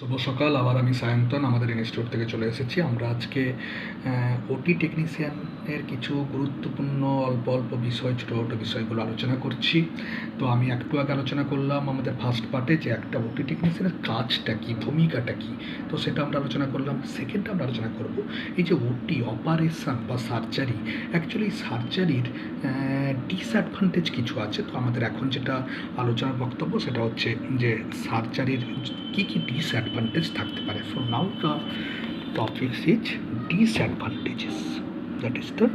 শুভ সকাল। আবার আমি সায়ন্তন আমাদের ইনস্টিটিউট থেকে চলে এসেছি। আমরা আজকে ওটি টেকনিশিয়ানের কিছু গুরুত্বপূর্ণ অল্প অল্প বিষয়, ছোটো ছোটো বিষয়গুলো আলোচনা করছি। তো আমি একটু আগে আলোচনা করলাম আমাদের ফার্স্ট পার্টে যে একটা ওটি টেকনিশিয়ানের কাজটা কী, ভূমিকাটা কী, তো সেটা আমরা আলোচনা করলাম। সেকেন্ডে আমরা আলোচনা করব এই যে ওটি অপারেশান বা সার্জারি, অ্যাকচুয়ালি সার্জারির ডিসঅ্যাডভান্টেজ কিছু আছে। তো আমাদের এখন যেটা আলোচনার বক্তব্য সেটা হচ্ছে যে সার্জারির কী কী ডিসঅ্যাডভান্টেজ থাকতে পারে। So now the topics is disadvantages, that is the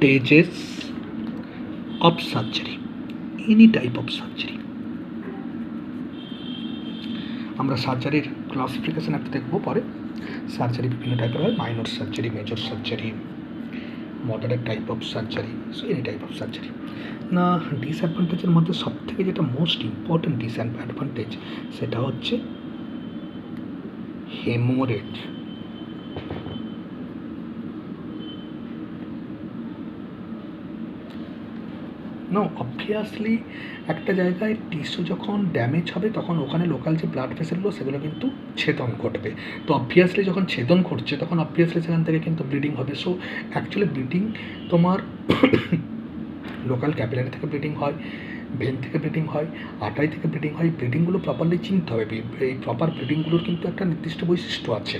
disadvantages of surgery, any type of surgery. আমরা সার্জারির ক্লাসিফিকেশন একটা দেখবো পরে। সার্জারি বিভিন্ন টাইপের হয়, minor surgery, major surgery, moderate type of surgery, so any type of surgery. না, ডিসঅ্যাডভান্টেজের মধ্যে সবথেকে যেটা মোস্ট ইম্পর্ট্যান্ট ডিসঅ্যাডভান্টেজ সেটা হচ্ছে হেমোরেজ। নো, অবভিয়াসলি একটা জায়গায় টিস্যু যখন ড্যামেজ হবে তখন ওখানে লোকাল যে ব্লাড ভেসেলগুলো সেগুলো কিন্তু ছেদন ঘটবে। তো অবভিয়াসলি যখন ছেদন ঘটছে তখন অবভিয়াসলি সেখান থেকে কিন্তু ব্লিডিং হবে। সো অ্যাকচুয়ালি ব্লিডিং তোমার লোকাল ক্যাপিলারি থেকে ব্লিডিং হয়, ভেন থেকে ব্লিডিং হয়, আর্টারি থেকে ব্লিডিং হয়। ব্লিডিংগুলো প্রপারলি চিনতে হবে। এই প্রপার ব্লিডিংগুলোর কিন্তু একটা নির্দিষ্ট বৈশিষ্ট্য আছে।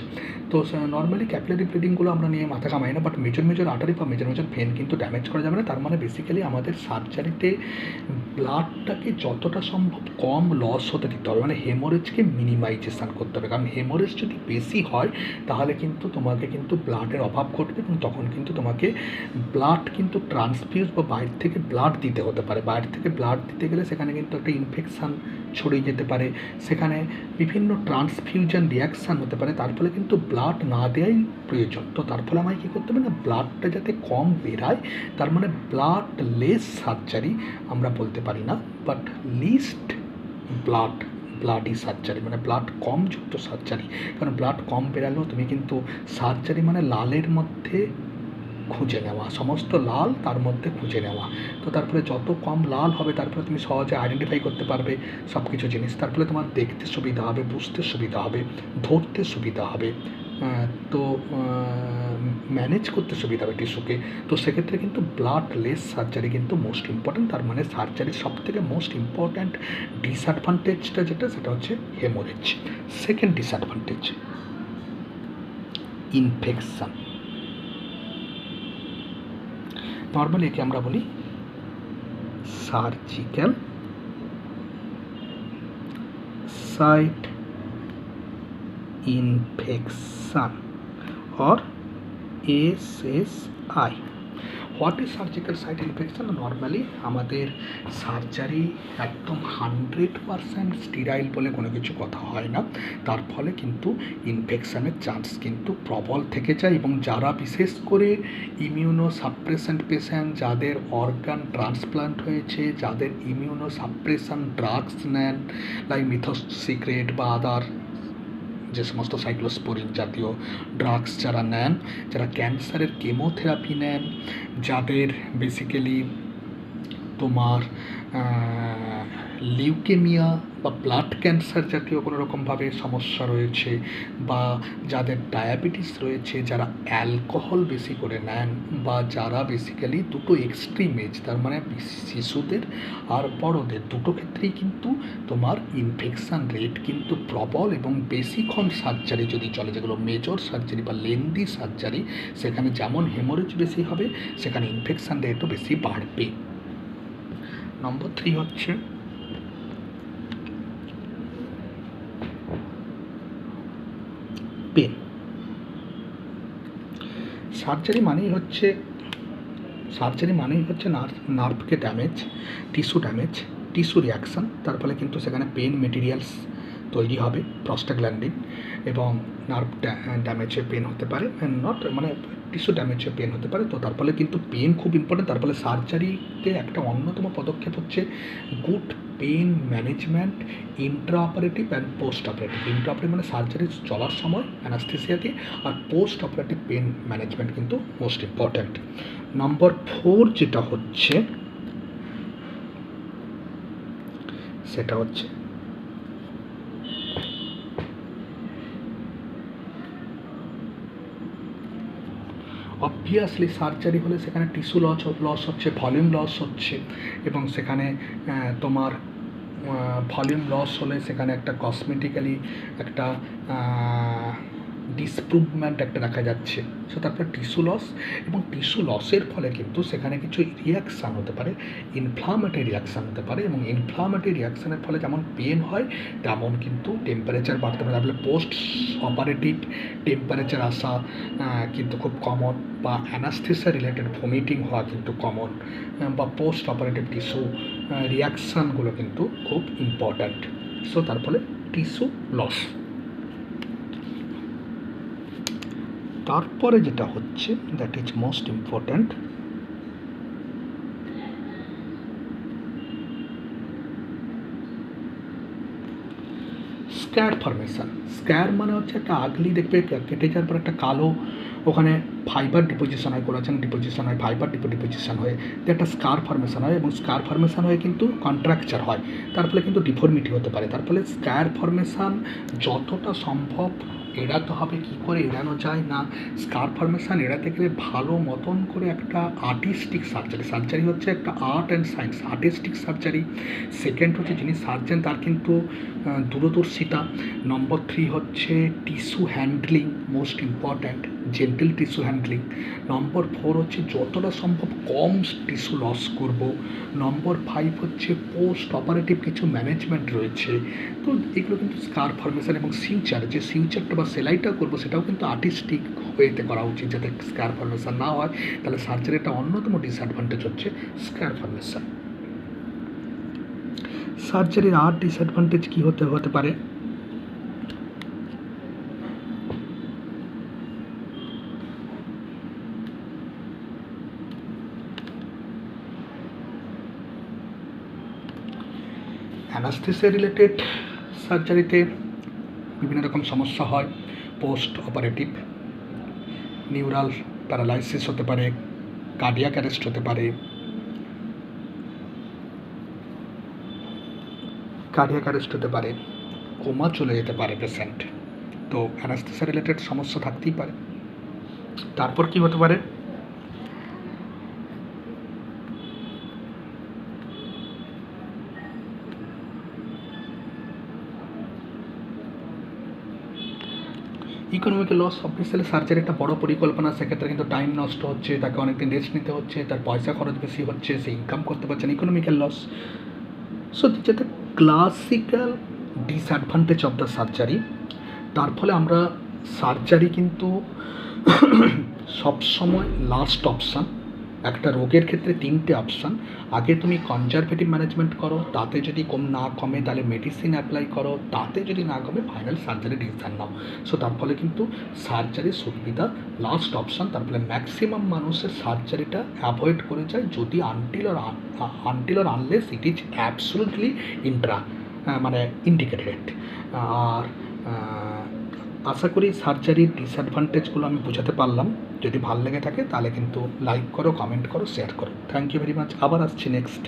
তো নর্মালি ক্যাপিলারি ব্লিডিংগুলো আমরা নিয়ে মাথা কামাই না, বাট মেজর মেজর আর্টারি বা মেজর মেজর ভেন কিন্তু ড্যামেজ করা যাবে না। তার মানে বেসিক্যালি আমাদের সার্জারিতে ব্লাডটাকে যতটা সম্ভব কম লস হতে দিতে হবে, মানে হেমোরেজকে মিনিমাইজেশান করতে হবে। কারণ হেমোরেজ যদি বেশি হয় তাহলে কিন্তু তোমাকে কিন্তু ব্লাডের অভাব ঘটবে এবং তখন কিন্তু তোমাকে ব্লাড কিন্তু ট্রান্সফিউজ বা বাইরে থেকে ব্লাড দিতে হতে পারে। বাইরে থেকে ব্লাড দিতে গেলে সেখানে কিন্তু একটা ইনফেকশান ছড়িয়ে যেতে পারে, সেখানে বিভিন্ন ট্রান্সফিউশন রিয়াকশান হতে পারে, তার ফলে কিন্তু ব্লাড না দেওয়াই প্রয়োজন। তো তার ফলে আমায় কী করতে হবে না, ব্লাডটা যাতে কম বেরায়, তার মানে ব্লাড লেস সার্জারি আমরা বলতে পারি না, বাট লিস্ট ব্লাডি সার্জারি, মানে ব্লাড কম যুক্ত সার্জারি। কারণ ব্লাড কম বেরালেও তুমি কিন্তু সার্জারি মানে লালের মধ্যে খুঁজে নেওয়া, সমস্ত লাল তার মধ্যে খুঁজে নেওয়া। তো তারপরে যত কম লাল হবে তারপরে তুমি সহজে আইডেন্টিফাই করতে পারবে সব কিছু জিনিস। তার ফলে তোমার দেখতে সুবিধা হবে, বুঝতে সুবিধা হবে, ধরতে সুবিধা হবে, তো ম্যানেজ করতে সুবিধা হবে টিস্যুকে। তো সেক্ষেত্রে কিন্তু ব্লাড লেস সার্জারি কিন্তু মোস্ট ইম্পর্ট্যান্ট। তার মানে সার্জারির সবথেকে মোস্ট ইম্পর্ট্যান্ট ডিসঅ্যাডভান্টেজটা যেটা সেটা হচ্ছে haemorrhage. Second disadvantage infection. Normally একে আমরা বলি surgical site infection or SSI. What is surgical site infection? Normally আমাদের সার্জারি একদম 100% স্টিরাইল বলে কোনো কিছু কথা হয় না। তার ফলে কিন্তু ইনফেকশানের চান্স কিন্তু প্রবল থেকে যায়। এবং যারা বিশেষ করে ইমিউনো সাপ্রেশন পেশেন্ট, যাদের অর্গান ট্রান্সপ্লান্ট হয়েছে, যাদের ইমিউনো সাপ্রেশন ড্রাগস নেন লাইক মিথোক্সিক্রেট বা আদার যে সমস্ত সাইক্লোস্পোরিন জাতীয় ড্রাগস যারা নেন, যারা ক্যান্সারের কেমোথেরাপি নেন, যাদের বেসিক্যালি তোমার লিউকেমিয়া বা ব্লাড ক্যান্সার জাতীয় কোনো রকমভাবে সমস্যা রয়েছে, বা যাদের ডায়াবেটিস রয়েছে, যারা অ্যালকোহল বেশি করে নেন, বা যারা বেসিক্যালি দুটো এক্সট্রিম এজ, তার মানে শিশুদের আর বড়দের দুটো ক্ষেত্রেই কিন্তু তোমার ইনফেকশান রেট কিন্তু প্রবল। এবং বেশিক্ষণ সার্জারি যদি চলে, যেগুলো মেজর সার্জারি বা লেন্দি সার্জারি, সেখানে যেমন হেমোরেজ বেশি হবে সেখানে ইনফেকশান রেটও বেশি বাড়বে। নম্বর 3 হচ্ছে পেন। সার্জারি মানেই হচ্ছে নার্ভকে ড্যামেজ, টিস্যু রিয়াকশান। তার ফলে কিন্তু সেখানে পেন মেটেরিয়ালস তৈরি হবে, প্রস্টাগ্ল্যান্ডিন, এবং নার্ভ ড্যামেজে পেন হতে পারে, নট মানে টিস্যু ড্যামেজে পেন হতে পারে। তো তার ফলে কিন্তু পেন খুব ইম্পর্টেন্ট। তার ফলে সার্জারিতে একটা অন্যতম পদক্ষেপ হচ্ছে good pen management, Intra operative and post operative. Intra operative মানে সার্জারি চলার সময় অ্যানাস্থেসিয়া দিয়ে, আর পোস্ট অপারেটিভ পেন ম্যানেজমেন্ট কিন্তু মোস্ট ইম্পর্ট্যান্ট। নম্বর 4 যেটা হচ্ছে সেটা হচ্ছে অবভিয়াসলি সার্জারি হলে সেখানে টিস্যু লস হচ্ছে, ভলিউম লস হচ্ছে, এবং সেখানে তোমার ভলিউম লস হলে সেখানে একটা কসমেটিক্যালি একটা ডিসপ্রুভমেন্ট একটা দেখা যাচ্ছে। সো তারপর টিস্যু লস, এবং টিস্যু লসের ফলে কিন্তু সেখানে কিছু রিয়াকশান হতে পারে, ইনফ্লামেটরি রিয়াকশান হতে পারে, এবং ইনফ্লামেটরি রিয়াকশানের ফলে যেমন পেন হয় তেমন কিন্তু টেম্পারেচার বাড়তে পারে। তাহলে পোস্ট অপারেটিভ টেম্পারেচার আসা কিন্তু খুব কমন, বা অ্যানাস্থেসিয়া রিলেটেড ভমিটিং হওয়া কিন্তু কমন, বা পোস্ট অপারেটিভ টিস্যু রিয়াকশানগুলো কিন্তু খুব ইম্পর্ট্যান্ট। সো তার ফলে টিস্যু লস। তারপরে যেটা হচ্ছে, that is most important, scar formation. Scar মানে হচ্ছে একটা আগলি, দেখবে কেটে যাওয়ার পর একটা কালো ওখানে ফাইবার ডিপোজিশন হয়, কোলাজেন ডিপোজিশন হয়, ফাইবার ডিপোজিশন হয়ে যে একটা স্কার ফর্মেশন হয়, এবং স্কার ফর্মেশন হয়ে কিন্তু কন্ট্রাকচার হয়, তার ফলে কিন্তু ডিফর্মিটি হতে পারে। তার ফলে স্ক্যার ফর্মেশন যতটা সম্ভব এড়াতে হবে। কী করে এড়ানো যায় না, স্কার ফর্মেশন এড়াতে গেলে ভালো মতন করে একটা আর্টিস্টিক সার্জারি, সার্জারি হচ্ছে একটা art and science, artistic surgery. Second হচ্ছে যিনি সার্জেন তার কিন্তু দূরদর্শিতা। নম্বর 3 হচ্ছে tissue handling, most important, gentle tissue handling. Number 4 হচ্ছে যতটা সম্ভব কম টিস্যু লস করব। নম্বর 5 হচ্ছে পোস্ট অপারেটিভ কিছু ম্যানেজমেন্ট রয়েছে। তো এগুলো কিন্তু স্কার ফর্মেশন, এবং সিউচার যে সিউচারটা বা সেলাইটা করবো সেটাও কিন্তু আর্টিস্টিক ওয়েতে করা উচিত, যাতে স্কার ফর্মেশন না হয়। তাহলে সার্জারিটা অন্যতম ডিসঅ্যাডভান্টেজ হচ্ছে স্কার ফর্মেশন। সার্জারির আর ডিসঅ্যাডভান্টেজ কী হতে পারে, অ্যানাস্থেসিয়া রিলেটেড সার্জারিতে বিভিন্ন রকম সমস্যা হয়। পোস্ট অপারেটিভ নিউরাল প্যারালাইসিস হতে পারে, কার্ডিয়াক অ্যারেস্ট হতে পারে, কোমা চলে যেতে পারে পেশেন্ট। তো অ্যানাস্থেসিয়া রিলেটেড সমস্যা থাকতেই পারে। তারপর কি হতে পারে, ইকোনমিক্যাল লস। অবভিয়াসলি সার্জারি একটা বড় পরিকল্পনা, সেক্ষেত্রে কিন্তু টাইম নষ্ট হচ্ছে, তাকে অনেকদিন রেস্ট নিতে হচ্ছে, তার পয়সা খরচ বেশি হচ্ছে, সে ইনকাম করতে পারছে না, ইকোনমিক্যাল লস। সো যেটা classical disadvantage of the surgery. তার ফলে আমরা সার্জারি কিন্তু সবসময় লাস্ট অপশান। একটা রোগের ক্ষেত্রে 3টে অপশান, আগে তুমি কনজারভেটিভ ম্যানেজমেন্ট করো, তাতে যদি না কমে তাহলে মেডিসিন অ্যাপ্লাই করো, তাতে যদি না কমে ফাইনাল সার্জারি ডিসিশন নাও। সো তার ফলে কিন্তু surgery should be the last option. তার ফলে ম্যাক্সিমাম মানুষের সার্জারিটা অ্যাভয়েড করে যায়, যদি until or unless it is absolutely indicated. আর আশা করি সার্জারির ডিসঅ্যাডভান্টেজগুলো আমি বোঝাতে পারলাম। যদি ভালো লেগে থাকে তাহলে কিন্তু লাইক করো, কমেন্ট করো, শেয়ার করো। Thank you very much. আবার আসছি নেক্সট।